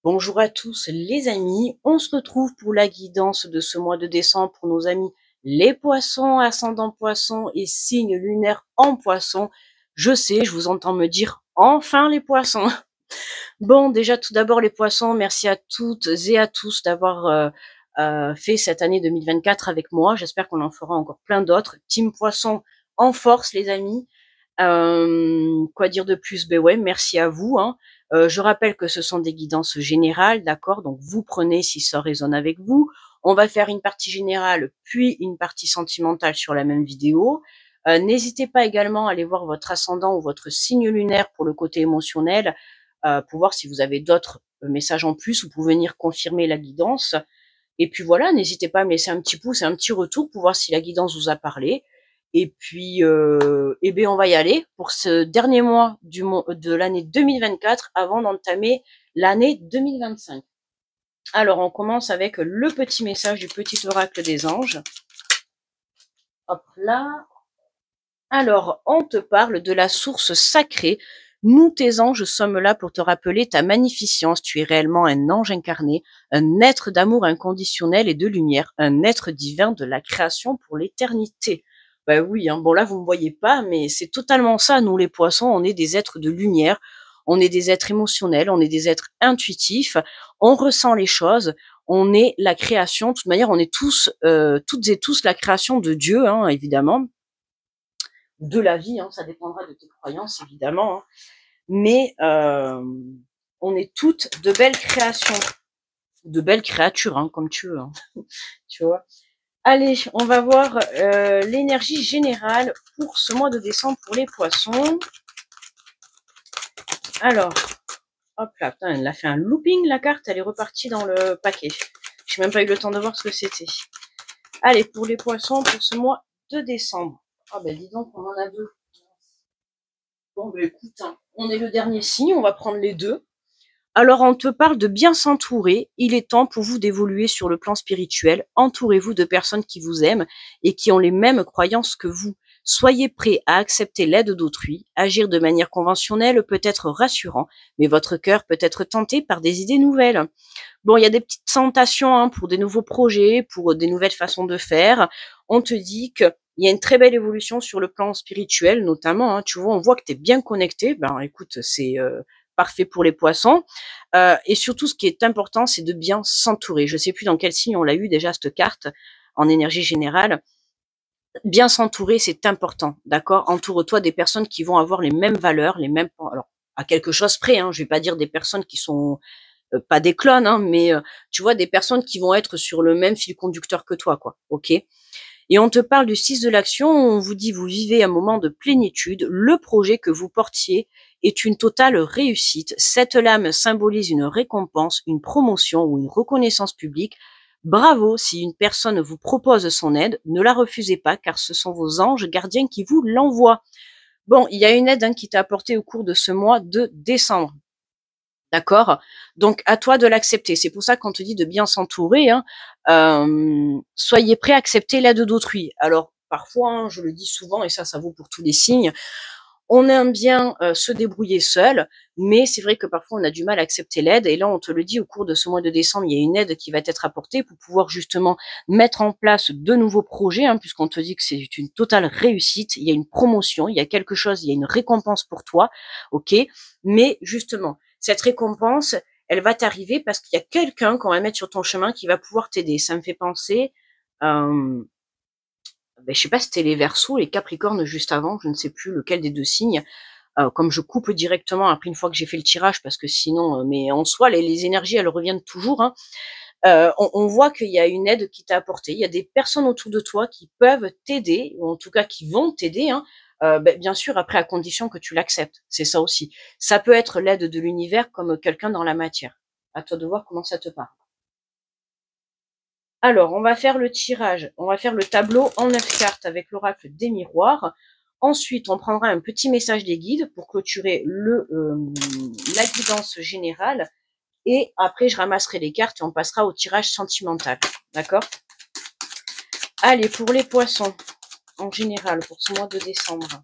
Bonjour à tous les amis, on se retrouve pour la guidance de ce mois de décembre pour nos amis les poissons, ascendant poisson et signe lunaire en poisson. Je sais, je vous entends me dire enfin les poissons. Bon, déjà tout d'abord les poissons, merci à toutes et à tous d'avoir fait cette année 2024 avec moi. J'espère qu'on en fera encore plein d'autres. Team Poisson en force les amis. Quoi dire de plus? Ben ouais, merci à vous. Hein. Je rappelle que ce sont des guidances générales, d'accord? Donc vous prenez si ça résonne avec vous. On va faire une partie générale, puis une partie sentimentale sur la même vidéo. N'hésitez pas également à aller voir votre ascendant ou votre signe lunaire pour le côté émotionnel, pour voir si vous avez d'autres messages en plus ou pour venir confirmer la guidance. Et puis voilà, n'hésitez pas à me laisser un petit pouce et un petit retour pour voir si la guidance vous a parlé. Et puis, eh bien, on va y aller pour ce dernier mois de l'année 2024 avant d'entamer l'année 2025. Alors, on commence avec le petit message du petit oracle des anges. Hop là. Alors, on te parle de la source sacrée. Nous, tes anges, sommes là pour te rappeler ta magnificence. Tu es réellement un ange incarné, un être d'amour inconditionnel et de lumière, un être divin de la création pour l'éternité. Ben oui, hein. Bon là, vous me voyez pas, mais c'est totalement ça. Nous, les poissons, on est des êtres de lumière, on est des êtres émotionnels, on est des êtres intuitifs, on ressent les choses, on est la création. De toute manière, on est tous, toutes et tous la création de Dieu, hein, évidemment de la vie, hein, ça dépendra de tes croyances évidemment, hein. Mais on est toutes de belles créations, de belles créatures, hein, comme tu veux, hein. Tu vois. Allez, on va voir l'énergie générale pour ce mois de décembre pour les poissons. Alors, hop là, putain, elle a fait un looping la carte, elle est repartie dans le paquet. J'ai même pas eu le temps de voir ce que c'était. Allez, pour les poissons, pour ce mois de décembre. Ah ben dis donc, on en a deux. Bon, ben écoute, hein, on est le dernier signe, on va prendre les deux. Alors, on te parle de bien s'entourer. Il est temps pour vous d'évoluer sur le plan spirituel. Entourez-vous de personnes qui vous aiment et qui ont les mêmes croyances que vous. Soyez prêts à accepter l'aide d'autrui. Agir de manière conventionnelle peut être rassurant, mais votre cœur peut être tenté par des idées nouvelles. Bon, il y a des petites tentations, hein, pour des nouveaux projets, pour des nouvelles façons de faire. On te dit que il y a une très belle évolution sur le plan spirituel, notamment. Hein, tu vois, on voit que tu es bien connecté. Ben, écoute, c'est parfait pour les poissons. Et surtout, ce qui est important, c'est de bien s'entourer. Je sais plus dans quel signe on l'a eu déjà cette carte en énergie générale. Bien s'entourer, c'est important, d'accord? Entoure-toi des personnes qui vont avoir les mêmes valeurs, les mêmes. Alors, à quelque chose près. Hein, je vais pas dire des personnes qui sont pas des clones, hein, mais tu vois, des personnes qui vont être sur le même fil conducteur que toi, quoi. Ok. Et on te parle du 6 de l'action, on vous dit vous vivez un moment de plénitude, le projet que vous portiez est une totale réussite. Cette lame symbolise une récompense, une promotion ou une reconnaissance publique. Bravo, si une personne vous propose son aide, ne la refusez pas car ce sont vos anges gardiens qui vous l'envoient. Bon, il y a une aide, hein, qui t'a apporté au cours de ce mois de décembre. D'accord? Donc, à toi de l'accepter. C'est pour ça qu'on te dit de bien s'entourer. Hein. Soyez prêts à accepter l'aide d'autrui. Alors, parfois, hein, je le dis souvent, et ça vaut pour tous les signes, on aime bien se débrouiller seul, mais c'est vrai que parfois on a du mal à accepter l'aide. Et là, on te le dit, au cours de ce mois de décembre, il y a une aide qui va être apportée pour pouvoir justement mettre en place de nouveaux projets, hein, puisqu'on te dit que c'est une totale réussite. Il y a une promotion, il y a quelque chose, il y a une récompense pour toi, ok. Mais justement, cette récompense, elle va t'arriver parce qu'il y a quelqu'un qu'on va mettre sur ton chemin qui va pouvoir t'aider. Ça me fait penser, euh, ben, je sais pas si c'était les Verseaux, les Capricornes juste avant, je ne sais plus lequel des deux signes. Comme je coupe directement après une fois que j'ai fait le tirage, parce que sinon, mais en soi, les énergies, elles reviennent toujours. Hein. On voit qu'il y a une aide qui t'a apporté. Il y a des personnes autour de toi qui peuvent t'aider, ou en tout cas qui vont t'aider. Hein. Ben, bien sûr, après à condition que tu l'acceptes. C'est ça aussi. Ça peut être l'aide de l'univers comme quelqu'un dans la matière. À toi de voir comment ça te parle. Alors, on va faire le tirage, on va faire le tableau en 9 cartes avec l'oracle des miroirs. Ensuite, on prendra un petit message des guides pour clôturer la guidance générale. Et après, je ramasserai les cartes et on passera au tirage sentimental. D'accord? Allez, pour les poissons, en général, pour ce mois de décembre.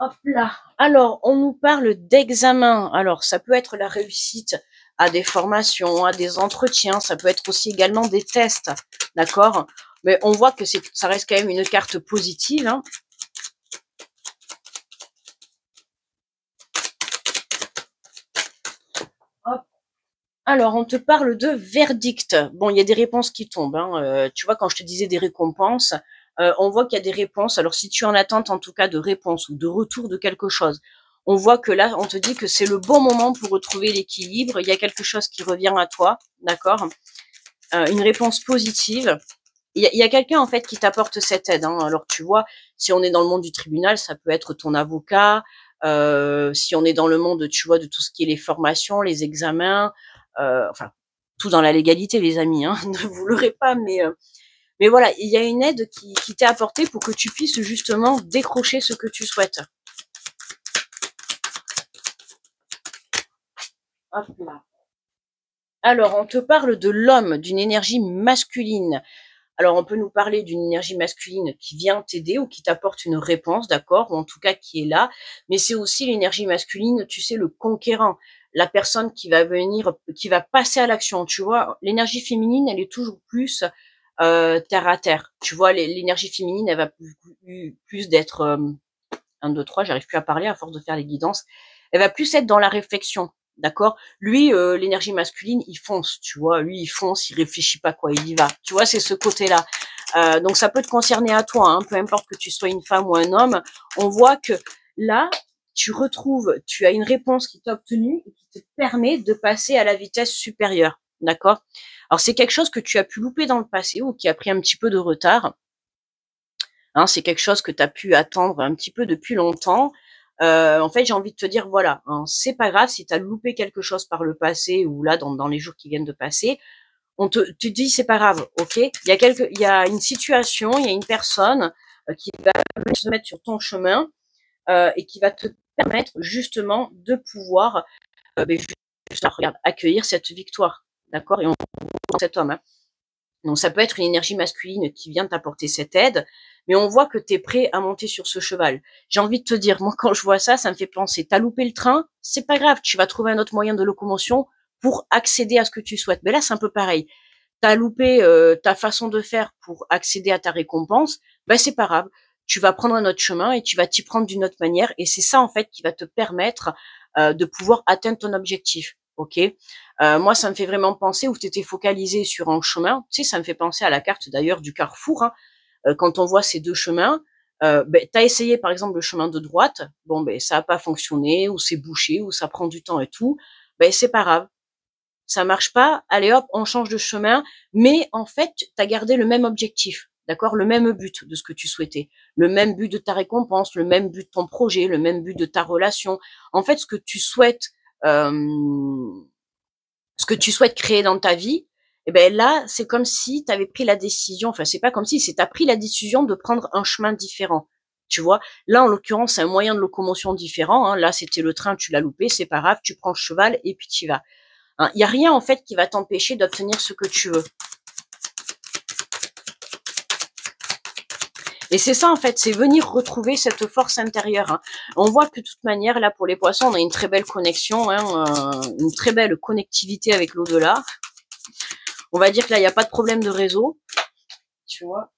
Hop là. Alors, on nous parle d'examen. Alors, ça peut être la réussite à des formations, à des entretiens. Ça peut être aussi également des tests. D'accord? Mais on voit que ça reste quand même une carte positive. Hein. Hop. Alors, on te parle de verdict. Bon, il y a des réponses qui tombent. Hein. Tu vois, quand je te disais des récompenses, on voit qu'il y a des réponses. Alors, si tu es en attente, en tout cas, de réponses ou de retour de quelque chose, on voit que là, on te dit que c'est le bon moment pour retrouver l'équilibre. Il y a quelque chose qui revient à toi, d'accord? Une réponse positive. Il y a quelqu'un, en fait, qui t'apporte cette aide. Hein. Alors, tu vois, si on est dans le monde du tribunal, ça peut être ton avocat. Si on est dans le monde, tu vois, de tout ce qui est les formations, les examens, enfin, tout dans la légalité, les amis, hein, ne vous l'aurez pas, mais voilà, il y a une aide qui t'est apportée pour que tu puisses justement décrocher ce que tu souhaites. Hop là. Alors, on te parle de l'homme, d'une énergie masculine. Alors, on peut nous parler d'une énergie masculine qui vient t'aider ou qui t'apporte une réponse, d'accord, ou en tout cas qui est là. Mais c'est aussi l'énergie masculine, tu sais, le conquérant, la personne qui va venir, qui va passer à l'action. Tu vois, l'énergie féminine, elle est toujours plus terre à terre. Tu vois, l'énergie féminine, elle va plus d'être 1, 2, 3, j'arrive plus à parler à force de faire les guidances. Elle va plus être dans la réflexion, d'accord. Lui, l'énergie masculine, il fonce, tu vois. Lui, il fonce, il réfléchit pas quoi, il y va. Tu vois, c'est ce côté-là. Donc ça peut te concerner à toi, hein, peu importe que tu sois une femme ou un homme. On voit que là, tu as une réponse qui t'a obtenue et qui te permet de passer à la vitesse supérieure, d'accord. Alors c'est quelque chose que tu as pu louper dans le passé ou qui a pris un petit peu de retard. Hein, c'est quelque chose que tu as pu attendre un petit peu depuis longtemps. En fait, j'ai envie de te dire, voilà, hein, c'est pas grave si tu as loupé quelque chose par le passé ou là, dans les jours qui viennent de passer. Tu te dis, c'est pas grave, ok. Il y a une situation, il y a une personne qui va se mettre sur ton chemin et qui va te permettre justement de pouvoir regarde, accueillir cette victoire, d'accord. Et on voit cet homme. Hein. Donc ça peut être une énergie masculine qui vient t'apporter cette aide, mais on voit que tu es prêt à monter sur ce cheval. J'ai envie de te dire, moi quand je vois ça, ça me fait penser, t'as loupé le train, c'est pas grave, tu vas trouver un autre moyen de locomotion pour accéder à ce que tu souhaites. Mais là, c'est un peu pareil. T'as loupé ta façon de faire pour accéder à ta récompense, ben c'est pas grave. Tu vas prendre un autre chemin et tu vas t'y prendre d'une autre manière. Et c'est ça en fait qui va te permettre de pouvoir atteindre ton objectif. Ok. Moi, ça me fait vraiment penser où tu étais focalisé sur un chemin. Tu sais, ça me fait penser à la carte d'ailleurs du carrefour. Hein. Quand on voit ces deux chemins, tu as essayé par exemple le chemin de droite. Bon, ben ça n'a pas fonctionné, ou c'est bouché, ou ça prend du temps et tout. Ben c'est pas grave. Ça marche pas. Allez hop, on change de chemin. Mais en fait, tu as gardé le même objectif. D'accord, le même but de ce que tu souhaitais, le même but de ta récompense, le même but de ton projet, le même but de ta relation. En fait, euh, ce que tu souhaites créer dans ta vie, et ben là, c'est comme si tu avais pris la décision, enfin c'est pas comme si, c'est tu as pris la décision de prendre un chemin différent. Tu vois, là en l'occurrence, c'est un moyen de locomotion différent. Hein. Là, c'était le train, tu l'as loupé, c'est pas grave, tu prends le cheval et puis tu y vas. Hein. Il y a rien en fait qui va t'empêcher d'obtenir ce que tu veux. Et c'est ça en fait, c'est venir retrouver cette force intérieure. Hein. On voit que de toute manière, là pour les poissons, on a une très belle connexion, hein, une très belle connectivité avec l'au-delà. On va dire que là, il n'y a pas de problème de réseau, tu vois.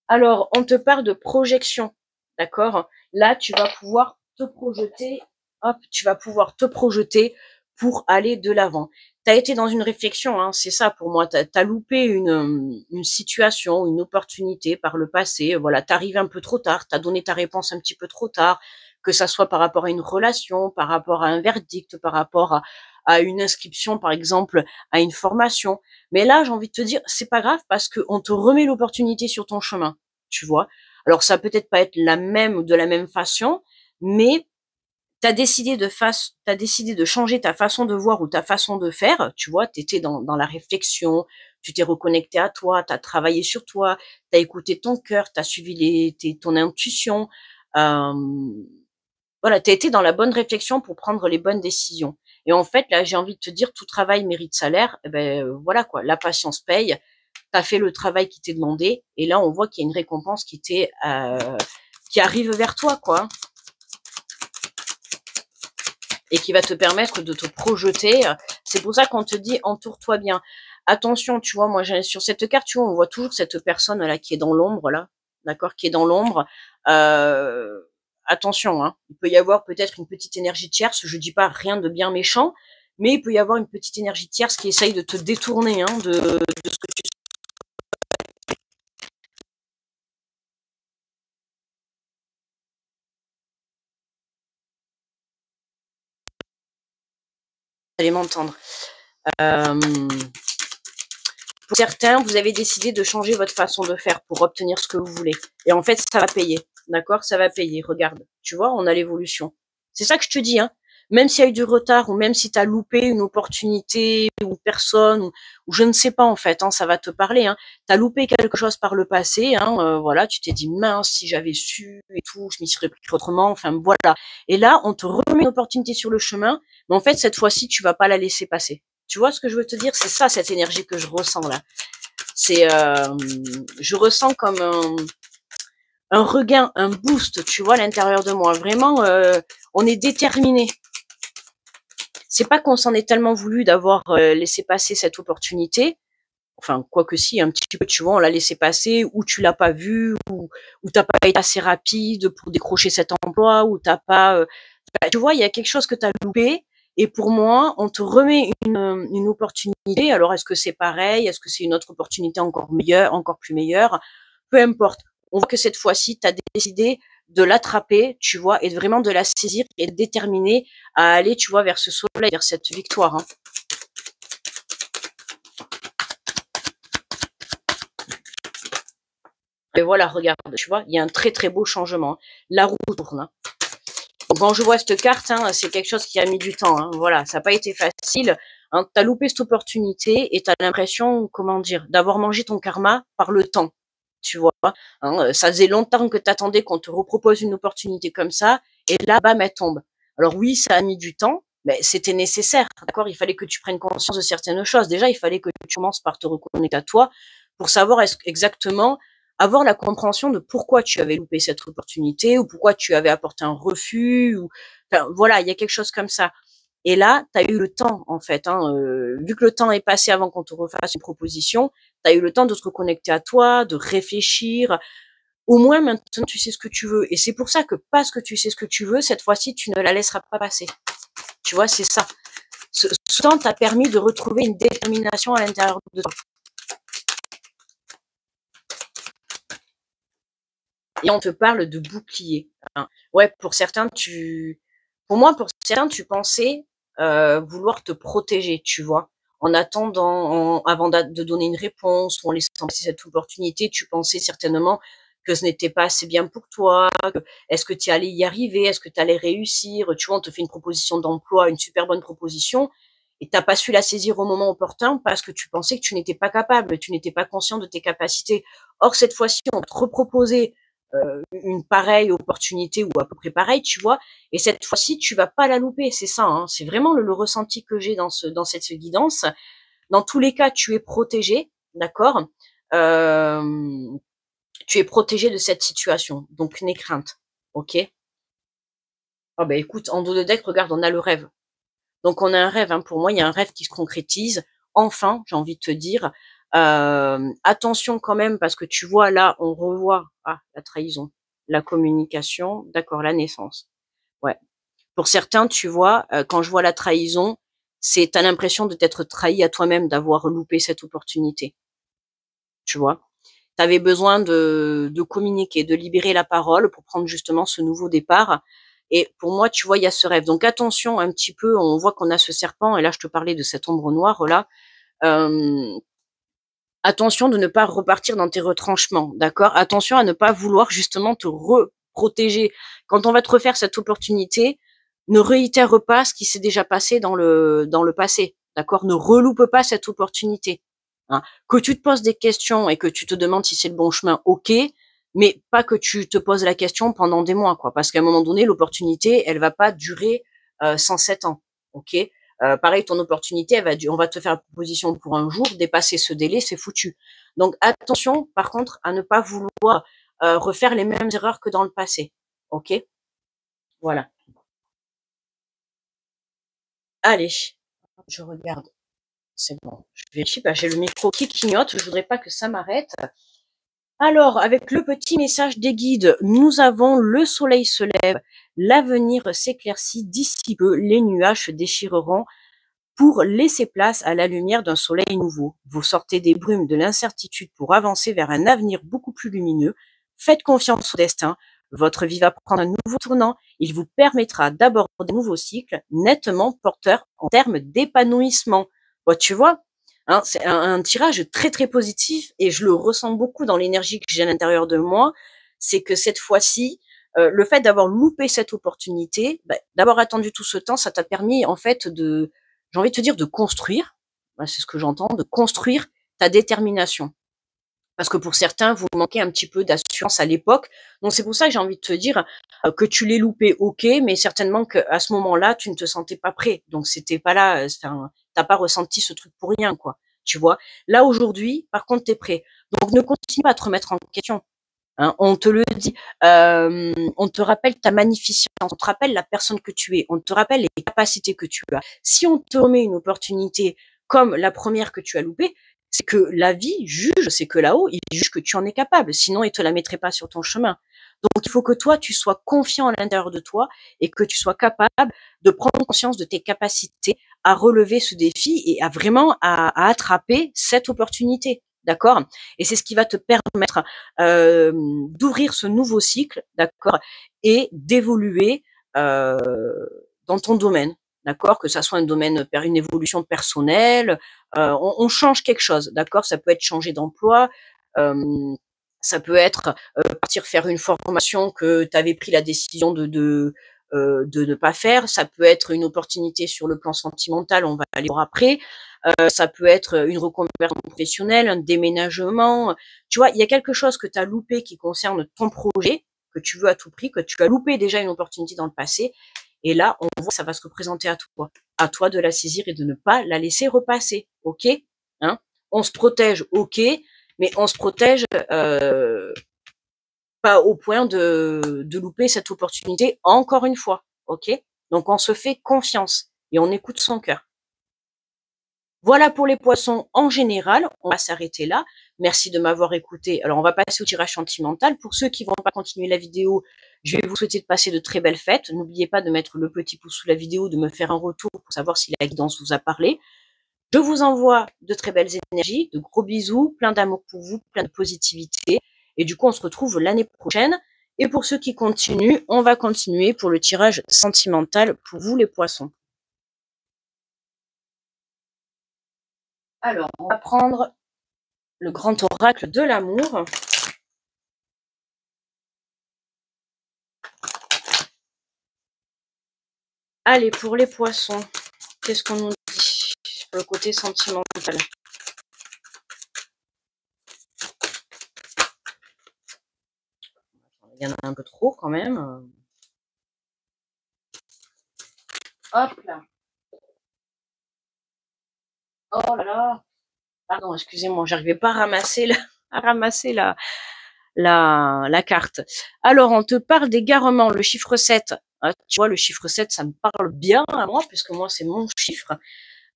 Alors, on te parle de projection, d'accord. Là, tu vas pouvoir te projeter, hop, tu vas pouvoir te projeter pour aller de l'avant. Tu as été dans une réflexion, hein, c'est ça pour moi. Tu as loupé une situation, une opportunité par le passé. Voilà, tu arrives un peu trop tard, tu as donné ta réponse un petit peu trop tard, que ça soit par rapport à une relation, par rapport à un verdict, par rapport à une inscription, par exemple, à une formation. Mais là, j'ai envie de te dire, c'est pas grave parce qu'on te remet l'opportunité sur ton chemin, tu vois. Alors, ça peut-être pas être la même ou de la même façon, mais t'as décidé de changer ta façon de voir ou ta façon de faire, tu vois, t'étais dans la réflexion, tu t'es reconnecté à toi, t'as travaillé sur toi, t'as écouté ton cœur, t'as suivi ton intuition, euh, voilà, t'as été dans la bonne réflexion pour prendre les bonnes décisions. Et en fait, là, j'ai envie de te dire, tout travail mérite salaire. Eh ben voilà quoi, la patience paye. T'as fait le travail qui t'est demandé, et là, on voit qu'il y a une récompense qui arrive vers toi, quoi. et qui va te permettre de te projeter. C'est pour ça qu'on te dit entoure-toi bien. Attention, tu vois, moi sur cette carte, tu vois, on voit toujours cette personne là qui est dans l'ombre là, d'accord, qui est dans l'ombre. Euh, Attention, hein, il peut y avoir peut-être une petite énergie tierce. Je dis pas rien de bien méchant, mais il peut y avoir une petite énergie tierce qui essaye de te détourner de ce que tu allez m'entendre. Euh, pour certains, vous avez décidé de changer votre façon de faire pour obtenir ce que vous voulez. Et en fait, ça va payer. D'accord? Ça va payer. Regarde. Tu vois, on a l'évolution. C'est ça que je te dis, hein. Même s'il y a eu du retard ou même si tu as loupé une opportunité ou personne ou je ne sais pas en fait, hein, ça va te parler. Hein. Tu as loupé quelque chose par le passé, hein, voilà, tu t'es dit mince si j'avais su et tout, je m'y serais pris autrement, enfin voilà. Et là, on te remet une opportunité sur le chemin, mais en fait cette fois-ci, tu vas pas la laisser passer. Tu vois ce que je veux te dire? C'est ça cette énergie que je ressens là. C'est, je ressens comme un regain, un boost, tu vois, à l'intérieur de moi. Vraiment, on est déterminé. C'est pas qu'on s'en est tellement voulu d'avoir laissé passer cette opportunité. Enfin, quoi que si, un petit peu, tu vois, on l'a laissé passer, ou tu l'as pas vu, ou t'as pas été assez rapide pour décrocher cet emploi, ou t'as pas, tu vois, il y a quelque chose que t'as loupé. Et pour moi, on te remet une opportunité. Alors, est-ce que c'est pareil? Est-ce que c'est une autre opportunité encore meilleure, encore plus meilleure? Peu importe. On voit que cette fois-ci, tu as décidé de l'attraper, tu vois, et vraiment de la saisir et de déterminer à aller, tu vois, vers ce soleil, vers cette victoire. Hein. Et voilà, regarde, tu vois, il y a un très très beau changement. La roue tourne. Hein. Quand je vois cette carte, hein, c'est quelque chose qui a mis du temps. Hein. Voilà, ça n'a pas été facile. Hein. Tu as loupé cette opportunité et tu as l'impression, comment dire, d'avoir mangé ton karma par le temps. Tu vois, hein, ça faisait longtemps que tu attendais qu'on te repropose une opportunité comme ça, et là, bam, elle tombe. Alors oui, ça a mis du temps, mais c'était nécessaire, d'accord. Il fallait que tu prennes conscience de certaines choses. Déjà, il fallait que tu commences par te reconnecter à toi pour savoir exactement avoir la compréhension de pourquoi tu avais loupé cette opportunité ou pourquoi tu avais apporté un refus. Ou, enfin, voilà, il y a quelque chose comme ça. Et là, tu as eu le temps, en fait. Hein, vu que le temps est passé avant qu'on te refasse une proposition, tu as eu le temps de te reconnecter à toi, de réfléchir. Au moins, maintenant, tu sais ce que tu veux. Et c'est pour ça que parce que tu sais ce que tu veux, cette fois-ci, tu ne la laisseras pas passer. Tu vois, c'est ça. Ce temps t'a permis de retrouver une détermination à l'intérieur de toi. Et on te parle de bouclier. Hein. Ouais, pour moi, pour certains, tu pensais vouloir te protéger, tu vois. En attendant, avant de donner une réponse ou en laissant passer cette opportunité, tu pensais certainement que ce n'était pas assez bien pour toi. Est-ce que tu allais y arriver? Est-ce que tu allais réussir? Tu vois, on te fait une proposition d'emploi, une super bonne proposition, et t'as pas su la saisir au moment opportun parce que tu pensais que tu n'étais pas capable, tu n'étais pas conscient de tes capacités. Or, cette fois-ci, on va te reproposer une pareille opportunité ou à peu près pareil, tu vois. Et cette fois-ci, tu vas pas la louper, c'est ça. Hein. C'est vraiment le ressenti que j'ai dans cette guidance. Dans tous les cas, tu es protégé, d'accord. Tu es protégé de cette situation, donc n'aie crainte, ok. Ah ben écoute, en dos de deck, regarde, on a le rêve. Donc on a un rêve. Hein. Pour moi, il y a un rêve qui se concrétise. Enfin, j'ai envie de te dire. Attention quand même, parce que tu vois là, on revoit la trahison, la communication, d'accord, la naissance. Ouais. Pour certains, tu vois, quand je vois la trahison, t'as l'impression de t'être trahi à toi-même, d'avoir loupé cette opportunité. Tu vois, t'avais besoin de communiquer, de libérer la parole pour prendre justement ce nouveau départ. Et pour moi, tu vois, il y a ce rêve. Donc attention un petit peu, on voit qu'on a ce serpent, et là je te parlais de cette ombre noire là. Euh, Attention de ne pas repartir dans tes retranchements, d'accord. Attention à ne pas vouloir justement te reprotéger. Quand on va te refaire cette opportunité, ne réitère pas ce qui s'est déjà passé dans le passé, d'accord. Ne reloupe pas cette opportunité. Hein. Que tu te poses des questions et que tu te demandes si c'est le bon chemin, ok, mais pas que tu te poses la question pendant des mois, quoi, parce qu'à un moment donné, l'opportunité, elle va pas durer 107 ans, ok. Pareil, ton opportunité, on va te faire la proposition pour un jour, dépasser ce délai, c'est foutu. Donc attention, par contre, à ne pas vouloir refaire les mêmes erreurs que dans le passé. Ok. Voilà. Allez, je regarde. C'est bon. Je vérifie. Bah, j'ai le micro qui clignote. Je voudrais pas que ça m'arrête. Alors, avec le petit message des guides, nous avons le soleil se lève, l'avenir s'éclaircit d'ici peu, les nuages se déchireront pour laisser place à la lumière d'un soleil nouveau. Vous sortez des brumes de l'incertitude pour avancer vers un avenir beaucoup plus lumineux. Faites confiance au destin. Votre vie va prendre un nouveau tournant. Il vous permettra d'aborder de nouveaux cycles nettement porteurs en termes d'épanouissement. Bon, tu vois, hein, c'est un tirage très très positif et je le ressens beaucoup dans l'énergie que j'ai à l'intérieur de moi. C'est que cette fois-ci, le fait d'avoir loupé cette opportunité, d'avoir attendu tout ce temps, ça t'a permis en fait j'ai envie de te dire de construire, c'est ce que j'entends, de construire ta détermination. Parce que pour certains, vous manquez un petit peu d'assurance à l'époque. Donc c'est pour ça que j'ai envie de te dire que tu l'aies loupé, ok, mais certainement qu'à ce moment-là, tu ne te sentais pas prêt. Donc c'était pas là, t'as pas ressenti ce truc pour rien, quoi. Tu vois. Là aujourd'hui, par contre, t'es prêt. Donc ne continue pas à te remettre en question. Hein, on te le dit, on te rappelle ta magnificence, on te rappelle la personne que tu es, on te rappelle les capacités que tu as. Si on te remet une opportunité comme la première que tu as loupée, c'est que la vie juge, c'est que là-haut, il juge que tu en es capable, sinon il te la mettrait pas sur ton chemin. Donc il faut que toi, tu sois confiant à l'intérieur de toi et que tu sois capable de prendre conscience de tes capacités à relever ce défi et à vraiment à attraper cette opportunité. D'accord? Et c'est ce qui va te permettre d'ouvrir ce nouveau cycle, d'accord, et d'évoluer dans ton domaine, d'accord, que ça soit un domaine, une évolution personnelle, on change quelque chose, d'accord, ça peut être changer d'emploi, euh, ça peut être partir faire une formation que tu avais pris la décision de ne pas faire, ça peut être une opportunité sur le plan sentimental, on va aller voir après, ça peut être une reconversion professionnelle, un déménagement. Tu vois, il y a quelque chose que tu as loupé qui concerne ton projet, que tu veux à tout prix, que tu as loupé déjà une opportunité dans le passé. Et là, on voit que ça va se représenter à toi. À toi de la saisir et de ne pas la laisser repasser. OK, hein? On se protège, OK, mais on se protège pas au point de louper cette opportunité encore une fois. OK? Donc, on se fait confiance et on écoute son cœur. Voilà pour les poissons en général. On va s'arrêter là. Merci de m'avoir écouté. Alors, on va passer au tirage sentimental. Pour ceux qui ne vont pas continuer la vidéo, je vais vous souhaiter de passer de très belles fêtes. N'oubliez pas de mettre le petit pouce sous la vidéo, de me faire un retour pour savoir si la guidance vous a parlé. Je vous envoie de très belles énergies, de gros bisous, plein d'amour pour vous, plein de positivité. Et du coup, on se retrouve l'année prochaine. Et pour ceux qui continuent, on va continuer pour le tirage sentimental pour vous les poissons. Alors, on va prendre le grand oracle de l'amour. Allez, pour les poissons, qu'est-ce qu'on nous dit sur le côté sentimental? Il y en a un peu trop quand même. Hop là. Oh là là. Pardon, excusez-moi, j'arrivais pas à ramasser la carte. Alors, on te parle d'égarement, le chiffre 7. Tu vois, le chiffre 7, ça me parle bien à moi, puisque moi, c'est mon chiffre.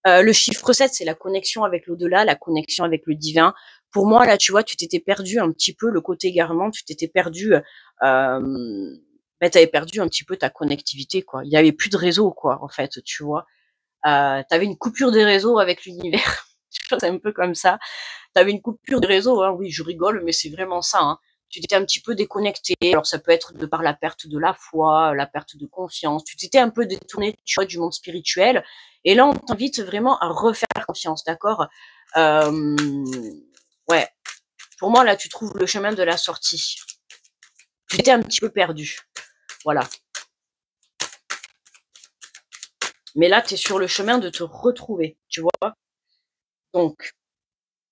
Le chiffre 7, c'est la connexion avec l'au-delà, la connexion avec le divin. Pour moi, là, tu vois, tu t'étais perdu un petit peu le côté égarement, tu t'étais perdu, t'avais perdu un petit peu ta connectivité, quoi. Il y avait plus de réseau, quoi, en fait, tu vois. T'avais une coupure des réseaux avec l'univers. C'est un peu comme ça. T'avais une coupure de réseau, hein. Oui, je rigole, mais c'est vraiment ça, hein. Tu t'étais un petit peu déconnecté. Alors, ça peut être de par la perte de la foi, la perte de confiance. Tu t'étais un peu détourné, tu vois, du monde spirituel. Et là, on t'invite vraiment à refaire confiance, d'accord? Ouais. Pour moi, là, tu trouves le chemin de la sortie. Tu étais un petit peu perdu. Voilà. Mais là, tu es sur le chemin de te retrouver, tu vois? Donc,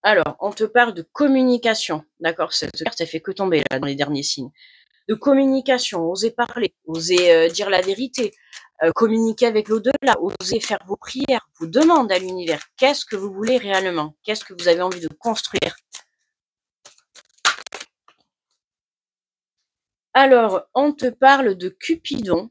alors, on te parle de communication, d'accord? Cette carte, elle fait que tomber, là, dans les derniers signes. De communication, oser parler, oser dire la vérité, communiquer avec l'au-delà, oser faire vos prières, vos demandes à l'univers. Qu'est-ce que vous voulez réellement? Qu'est-ce que vous avez envie de construire? Alors, on te parle de Cupidon.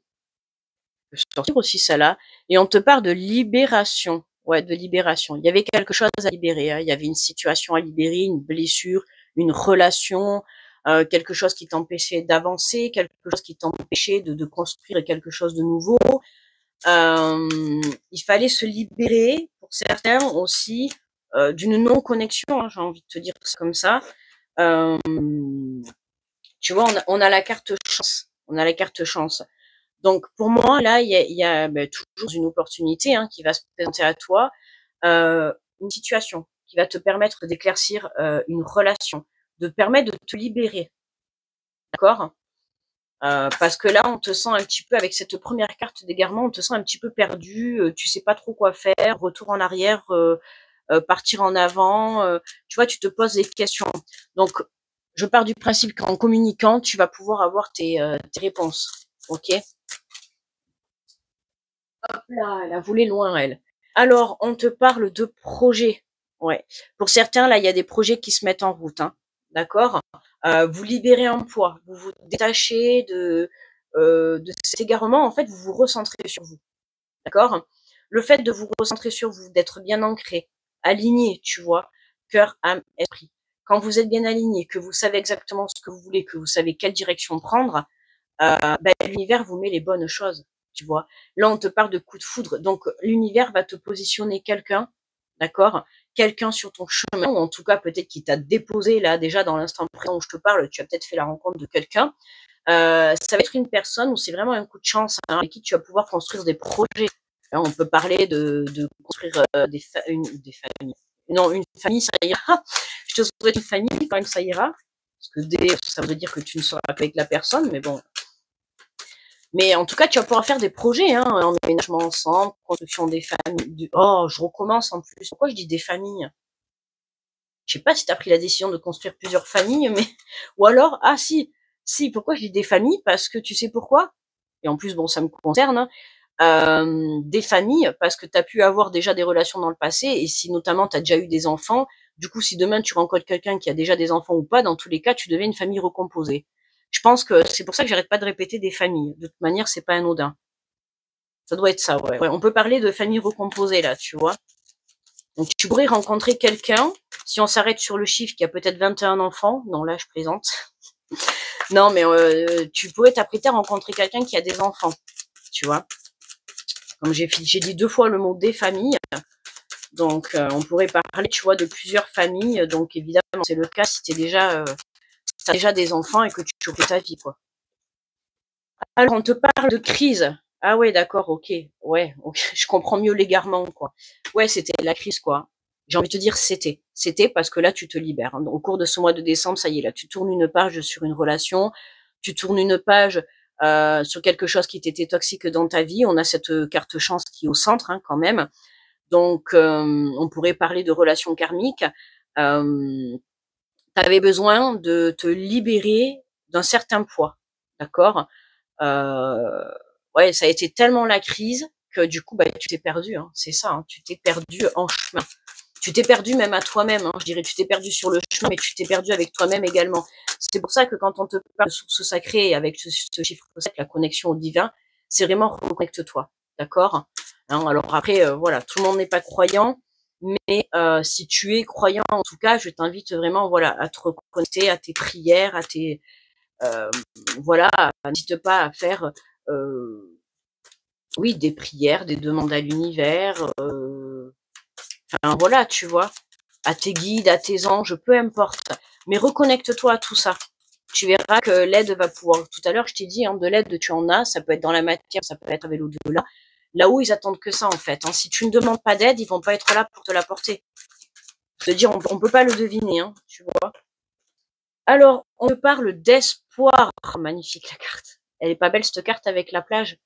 peut sortir aussi ça là. Et on te parle de libération. Ouais, de libération. Il y avait quelque chose à libérer. Hein. Il y avait une situation à libérer, une blessure, une relation, quelque chose qui t'empêchait d'avancer, quelque chose qui t'empêchait de construire quelque chose de nouveau. Il fallait se libérer, pour certains aussi, d'une non-connexion, hein, j'ai envie de te dire comme ça. Tu vois, on a la carte chance. On a la carte chance. Donc, pour moi, là, il y a toujours une opportunité hein, qui va se présenter à toi, une situation qui va te permettre d'éclaircir une relation, de permettre de te libérer. D'accord parce que là, on te sent un petit peu, avec cette première carte d'égarement, on te sent un petit peu perdu, tu sais pas trop quoi faire, retour en arrière, partir en avant, tu vois, tu te poses des questions. Donc, je pars du principe qu'en communiquant, tu vas pouvoir avoir tes réponses. Ok. Hop là, elle a volé loin, elle. Alors, on te parle de projets. Ouais. Pour certains, là, il y a des projets qui se mettent en route. Hein. D'accord vous libérez un poids. Vous vous détachez de cet égarement. En fait, vous vous recentrez sur vous. D'accord le fait de vous recentrer sur vous, d'être bien ancré, aligné, tu vois, cœur, âme, esprit. Quand vous êtes bien aligné, que vous savez exactement ce que vous voulez, que vous savez quelle direction prendre, l'univers vous met les bonnes choses, tu vois. Là, on te parle de coup de foudre. Donc, l'univers va te positionner quelqu'un, d'accord, quelqu'un sur ton chemin, ou en tout cas, peut-être qu'il t'a déposé, là, déjà, dans l'instant présent où je te parle, tu as peut-être fait la rencontre de quelqu'un. Ça va être une personne où c'est vraiment un coup de chance, hein, avec qui tu vas pouvoir construire des projets. Là, on peut parler de construire des familles. Non, une famille, ça ira. Je te souhaite une famille, quand même, ça ira. Parce que ça veut dire que tu ne seras pas avec la personne, mais bon, mais en tout cas, tu vas pouvoir faire des projets, hein, emménagement ensemble, construction des familles. Oh, je recommence en plus. Pourquoi je dis des familles? Je sais pas si tu as pris la décision de construire plusieurs familles, mais ou alors, ah si, pourquoi je dis des familles? Parce que tu sais pourquoi? Et en plus, bon, ça me concerne. Hein, des familles, parce que tu as pu avoir déjà des relations dans le passé, et si notamment tu as déjà eu des enfants, du coup, si demain tu rencontres quelqu'un qui a déjà des enfants ou pas, dans tous les cas, tu deviens une famille recomposée. Je pense que c'est pour ça que j'arrête pas de répéter des familles. De toute manière, c'est pas anodin. Ça doit être ça, ouais. Ouais. On peut parler de famille recomposée, là, tu vois. Donc, tu pourrais rencontrer quelqu'un, si on s'arrête sur le chiffre qui a peut-être 21 enfants. Non, là, je plaisante. Non, mais tu pourrais t'apprêter à rencontrer quelqu'un qui a des enfants, tu vois. Comme j'ai dit 2 fois le mot des familles. Donc, on pourrait parler, tu vois, de plusieurs familles. Donc, évidemment, c'est le cas si t'as déjà des enfants et que tu refais ta vie, quoi. Alors, on te parle de crise. Ah ouais, d'accord, ok. Ouais, okay. Je comprends mieux l'égarement, quoi. Ouais, c'était la crise, quoi. J'ai envie de te dire c'était. C'était parce que là, tu te libères. Hein. Au cours de ce mois de décembre, ça y est, là, tu tournes une page sur une relation, tu tournes une page sur quelque chose qui t'était toxique dans ta vie. On a cette carte chance qui est au centre, hein, quand même. Donc, on pourrait parler de relations karmiques. Tu avais besoin de te libérer d'un certain poids, d'accord ouais, ça a été tellement la crise que du coup, tu t'es perdu. Hein, c'est ça, hein, tu t'es perdu en chemin. Tu t'es perdu même à toi-même. Hein, je dirais, tu t'es perdu sur le chemin, mais tu t'es perdu avec toi-même également. C'est pour ça que quand on te parle de source sacrée avec ce chiffre 7, la connexion au divin, c'est vraiment reconnecte-toi, d'accord hein, alors après, voilà, tout le monde n'est pas croyant, mais si tu es croyant, en tout cas, je t'invite vraiment, voilà, à te reconnecter à tes prières, à tes voilà, n'hésite pas à faire oui, des prières, des demandes à l'univers, enfin voilà, tu vois, à tes guides, à tes anges, peu importe. Mais reconnecte-toi à tout ça. Tu verras que l'aide va pouvoir. Tout à l'heure, je t'ai dit, hein, de l'aide, tu en as. Ça peut être dans la matière, ça peut être avec l'au-delà. Là-haut, ils attendent que ça, en fait. Hein. Si tu ne demandes pas d'aide, ils vont pas être là pour te l'apporter. Je te dire, on peut pas le deviner, hein, tu vois. Alors, on te parle d'espoir. Oh, magnifique la carte. Elle est pas belle cette carte avec la plage.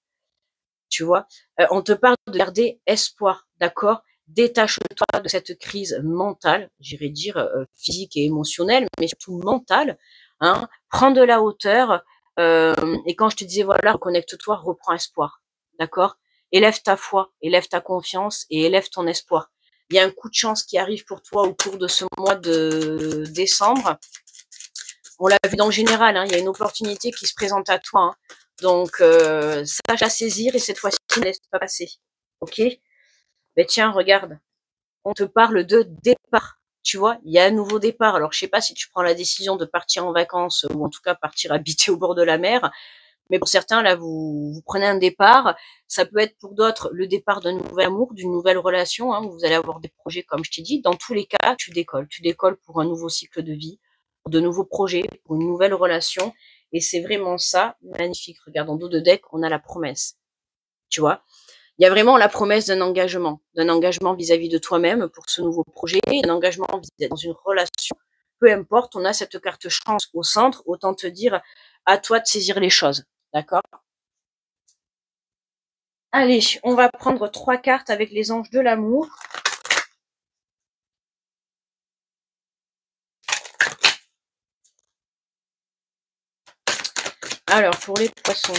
Tu vois, on te parle de garder espoir, d'accord? Détache-toi de cette crise mentale, j'irais dire physique et émotionnelle, mais surtout mentale. Hein? Prends de la hauteur. Et quand je te disais voilà, reconnecte-toi, reprends espoir, d'accord? Élève ta foi, élève ta confiance et élève ton espoir. Il y a un coup de chance qui arrive pour toi au cours de ce mois de décembre. On l'a vu dans le général, hein, il y a une opportunité qui se présente à toi. Hein. Donc, sache la saisir et cette fois-ci, ne laisse pas passer. Ok? Ben tiens, regarde, on te parle de départ. Tu vois, il y a un nouveau départ. Alors, je sais pas si tu prends la décision de partir en vacances ou en tout cas partir habiter au bord de la mer. Mais pour certains, là, vous prenez un départ. Ça peut être pour d'autres le départ d'un nouvel amour, d'une nouvelle relation. Hein, où vous allez avoir des projets, comme je t'ai dit. Dans tous les cas, tu décolles. Tu décolles pour un nouveau cycle de vie, pour de nouveaux projets, pour une nouvelle relation. Et c'est vraiment ça, magnifique. Regarde, en dos de deck, on a la promesse. Tu vois, il y a vraiment la promesse d'un engagement vis-à-vis de toi-même pour ce nouveau projet, d'un engagement dans une relation. Peu importe, on a cette carte chance au centre. Autant te dire, à toi de saisir les choses. D'accord? Allez, on va prendre 3 cartes avec les anges de l'amour. Alors, pour les poissons.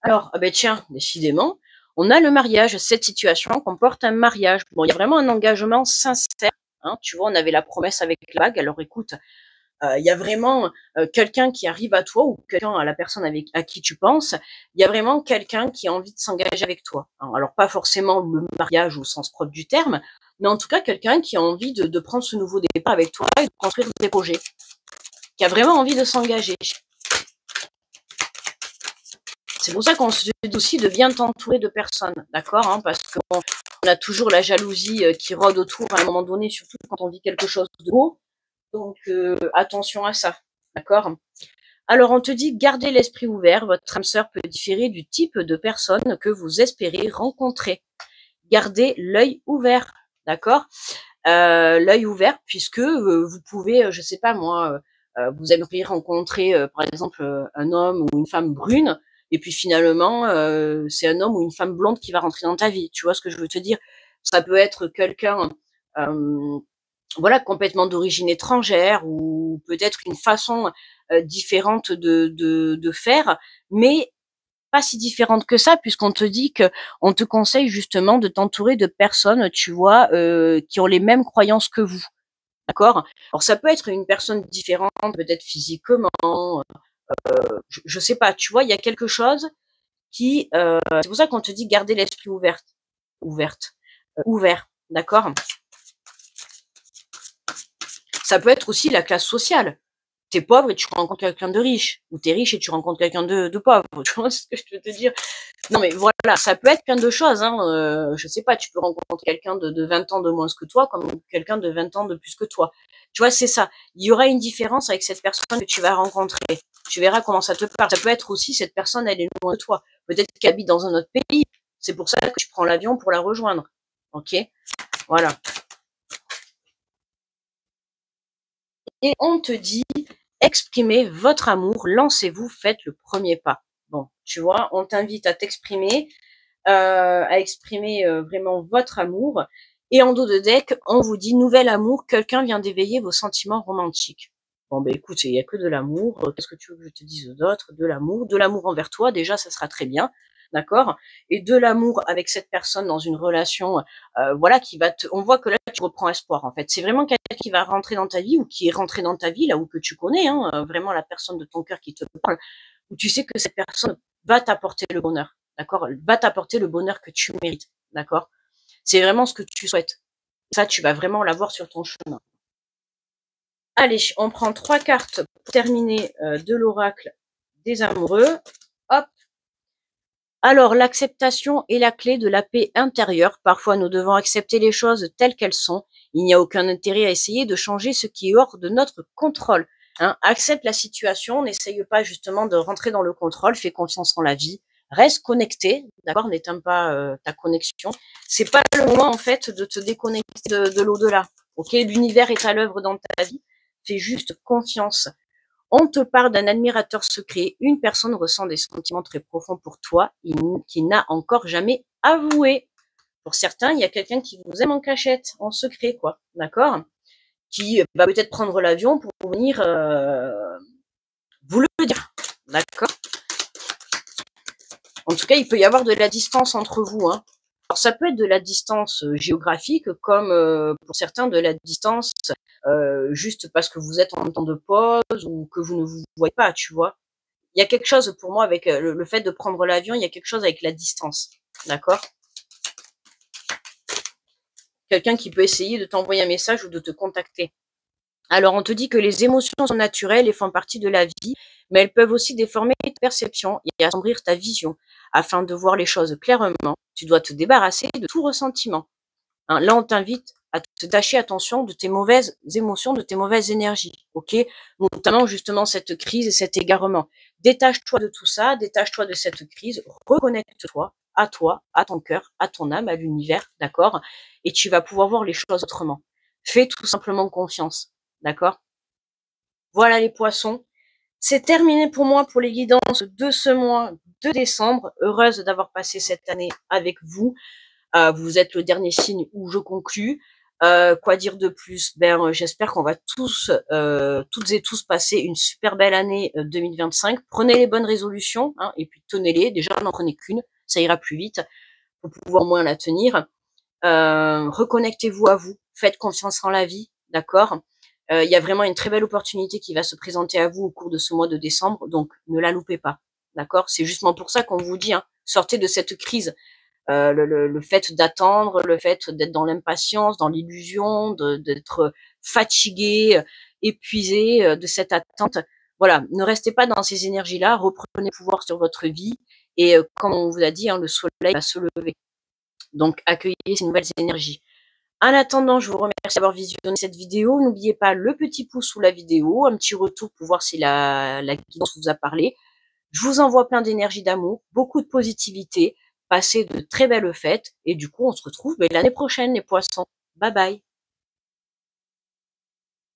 Alors, ah ben tiens, décidément, on a le mariage. Cette situation comporte un mariage. Bon, il y a vraiment un engagement sincère. Hein, tu vois, on avait la promesse avec la bague. Alors écoute, il y a vraiment quelqu'un qui arrive à toi ou quelqu'un à la personne à qui tu penses. Il y a vraiment quelqu'un qui a envie de s'engager avec toi. Alors pas forcément le mariage au sens propre du terme, mais en tout cas quelqu'un qui a envie de prendre ce nouveau départ avec toi et de construire des projets, qui a vraiment envie de s'engager. C'est pour ça qu'on se dit aussi de bien t'entourer de personnes, d'accord, hein, parce qu'on a toujours la jalousie qui rôde autour à un moment donné, surtout quand on vit quelque chose de beau. Donc attention à ça, d'accord. Alors on te dit gardez l'esprit ouvert, votre âme sœur peut différer du type de personne que vous espérez rencontrer. Gardez l'œil ouvert, d'accord, l'œil ouvert puisque vous pouvez, je sais pas moi, vous aimeriez rencontrer par exemple un homme ou une femme brune et puis finalement c'est un homme ou une femme blonde qui va rentrer dans ta vie. Tu vois ce que je veux te dire? Ça peut être quelqu'un voilà, complètement d'origine étrangère ou peut-être une façon différente de faire, mais pas si différente que ça, puisqu'on te dit que on te conseille justement de t'entourer de personnes, tu vois, qui ont les mêmes croyances que vous, d'accord. Alors ça peut être une personne différente, peut-être physiquement, je sais pas, tu vois, il y a quelque chose qui, c'est pour ça qu'on te dit garder l'esprit ouvert, d'accord. Ça peut être aussi la classe sociale. T'es pauvre et tu rencontres quelqu'un de riche, ou t'es riche et tu rencontres quelqu'un de pauvre, tu vois ce que je veux te dire. Non mais voilà, ça peut être plein de choses, hein. Je sais pas, tu peux rencontrer quelqu'un de 20 ans de moins que toi, comme quelqu'un de 20 ans de plus que toi. Tu vois, c'est ça. Il y aura une différence avec cette personne que tu vas rencontrer. Tu verras comment ça te parle. Ça peut être aussi, cette personne, elle est loin de toi. Peut-être qu'elle habite dans un autre pays. C'est pour ça que tu prends l'avion pour la rejoindre. Ok? Voilà. Et on te dit, exprimez votre amour, lancez-vous, faites le premier pas. Bon, tu vois, on t'invite à t'exprimer, à exprimer vraiment votre amour. Et en dos de deck, on vous dit, nouvel amour, quelqu'un vient d'éveiller vos sentiments romantiques. Bon, ben écoute, il n'y a que de l'amour. Qu'est-ce que tu veux que je te dise d'autre? De l'amour envers toi, déjà, ça sera très bien. D'accord? Et de l'amour avec cette personne dans une relation, voilà, qui va te, on voit que là, tu reprends espoir, en fait. C'est vraiment quelqu'un qui va rentrer dans ta vie ou qui est rentré dans ta vie, là où que tu connais, hein, vraiment la personne de ton cœur qui te parle, où tu sais que cette personne va t'apporter le bonheur. D'accord? Va t'apporter le bonheur que tu mérites. D'accord? C'est vraiment ce que tu souhaites. Ça, tu vas vraiment l'avoir sur ton chemin. Allez, on prend 3 cartes pour terminer de l'oracle des amoureux. Hop. Alors, l'acceptation est la clé de la paix intérieure. Parfois, nous devons accepter les choses telles qu'elles sont. Il n'y a aucun intérêt à essayer de changer ce qui est hors de notre contrôle. Hein, accepte la situation, n'essaye pas justement de rentrer dans le contrôle, fais confiance en la vie, reste connecté, d'accord, n'éteins pas ta connexion. C'est pas le moment en fait de te déconnecter de l'au-delà. Ok, l'univers est à l'œuvre dans ta vie, fais juste confiance. On te parle d'un admirateur secret, une personne ressent des sentiments très profonds pour toi, qui n'a encore jamais avoué. Pour certains, il y a quelqu'un qui vous aime en cachette, en secret, quoi, d'accord, qui va peut-être prendre l'avion pour venir vous le dire, d'accord. En tout cas, il peut y avoir de la distance entre vous, hein. Alors, ça peut être de la distance géographique, comme pour certains de la distance juste parce que vous êtes en temps de pause ou que vous ne vous voyez pas, tu vois. Il y a quelque chose pour moi avec le fait de prendre l'avion, il y a quelque chose avec la distance, d'accord? Quelqu'un qui peut essayer de t'envoyer un message ou de te contacter. Alors, on te dit que les émotions sont naturelles et font partie de la vie, mais elles peuvent aussi déformer ta perception et assombrir ta vision. Afin de voir les choses clairement, tu dois te débarrasser de tout ressentiment. Hein, là, on t'invite à te détacher, attention, de tes mauvaises émotions, de tes mauvaises énergies, ok? Notamment, justement, cette crise et cet égarement. Détache-toi de tout ça, détache-toi de cette crise, reconnecte-toi, à ton cœur, à ton âme, à l'univers, d'accord? Et tu vas pouvoir voir les choses autrement. Fais tout simplement confiance, d'accord? Voilà les poissons. C'est terminé pour moi pour les guidances de ce mois de décembre. Heureuse d'avoir passé cette année avec vous. Vous êtes le dernier signe où je conclus. Quoi dire de plus? J'espère qu'on va tous, toutes et tous passer une super belle année 2025. Prenez les bonnes résolutions, hein, et puis tenez-les. Déjà, n'en prenez qu'une, ça ira plus vite pour pouvoir moins la tenir. Reconnectez-vous à vous, faites confiance en la vie, d'accord? Il y a vraiment une très belle opportunité qui va se présenter à vous au cours de ce mois de décembre, donc ne la loupez pas, d'accord? C'est justement pour ça qu'on vous dit, hein, sortez de cette crise. Le fait d'attendre, le fait d'être dans l'impatience, dans l'illusion, d'être fatigué, épuisé de cette attente. Voilà, ne restez pas dans ces énergies-là, reprenez pouvoir sur votre vie et comme on vous a dit, hein, le soleil va se lever. Donc accueillez ces nouvelles énergies. En attendant, je vous remercie d'avoir visionné cette vidéo. N'oubliez pas le petit pouce sous la vidéo, un petit retour pour voir si la guidance vous a parlé. Je vous envoie plein d'énergie d'amour, beaucoup de positivité. Passez de très belles fêtes et du coup, on se retrouve l'année prochaine, les poissons. Bye bye.